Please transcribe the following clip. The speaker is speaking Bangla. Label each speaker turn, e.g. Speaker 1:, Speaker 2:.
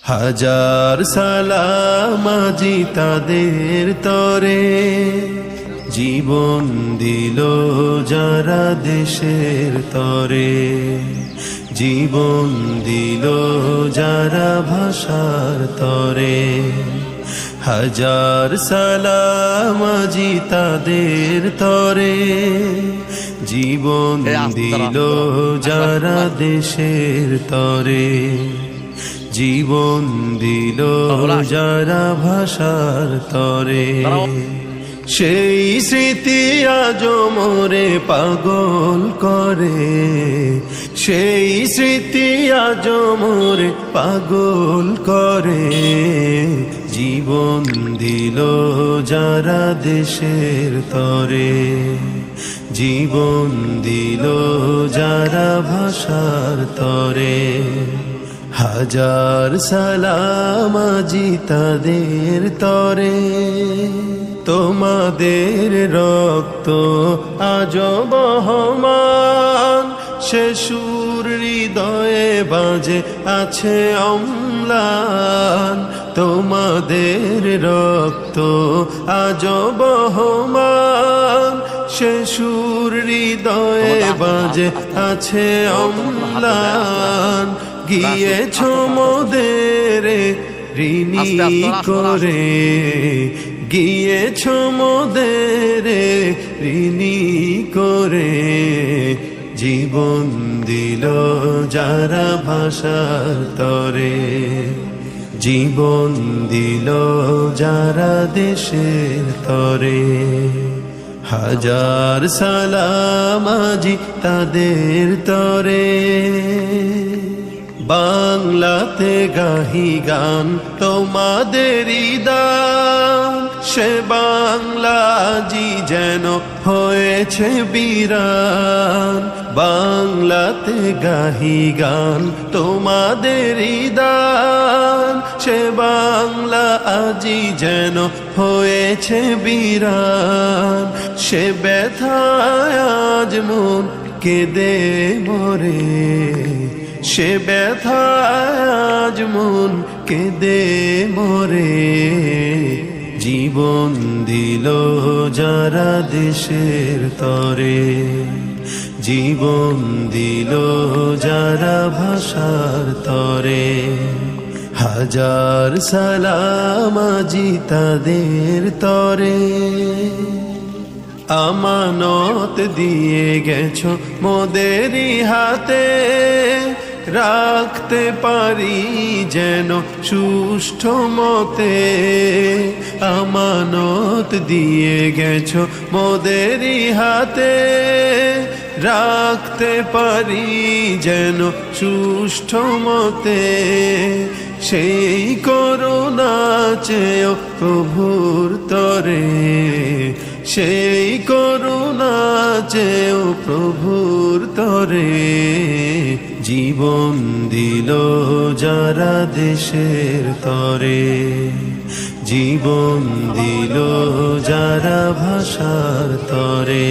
Speaker 1: হাজার সালাম আজি তাদের তরে, জীবন দিল যারা দেশের তরে, জীবন দিল যারা ভাষার তরে। হাজার সালাম আজি তাদের তরে, জীবন দিল যারা দেশের তরে, জীবন দিল যারা ভাষার তরে। সেই স্মৃতি আজ মোরে পাগল করে, সেই স্মৃতি আজ মোরে পাগল করে। জীবন দিল যারা দেশের তরে, জীবন দিল যারা ভাষার তরে। হাজার সালাম আজি তাদের তরে, তোমাদের রক্ত আজ বহমান, সে সুর হৃদয়ে বাজে আছে অম্লান। তোমাদের রক্ত আজ বহমান, সে সুর হৃদয়ে বাজে আছে অম্লান। গিয়েছ মোদের ঋণী করে, গিয়েছ মোদের ঋণী করে। জীবন দিল যারা ভাষার তরে, জীবন দিল যারা দেশের তরে। হাজার সালাম আজি তাদের তরে। বাংলাতে গাহি গান তোমাদেরই দান, সে বাংলা আজি যেন হয়েছে বিরান। বাংলাতে গাহি গান তোমাদেরই দান, সে বাংলা আজি যেন হয়েছে বিরান। সে ব্যথায় আজ মন কেঁদে মরে, সে ব্যথায় আজ মন কেঁদে মরে। জীবন দিল যারা দেশের তরে, জীবন দিল যারা ভাষার তরে। হাজার সালাম আজি তাদের তরে। আমানত দিয়ে গেছো মোদেরই হাতে, রাখতে পারি যেন সুষ্ঠু মতে। আমানত দিয়ে গেছো মোদেরই হাতে, রাখতে পারি যেন সুষ্ঠু মতে। সেই করুণা চেয়েও প্রভুর তরে, সেই করুণা চেয়েও প্রভুর তরে। জীবন দিল যারা দেশের তরে, জীবন দিল যারা ভাষার তরে।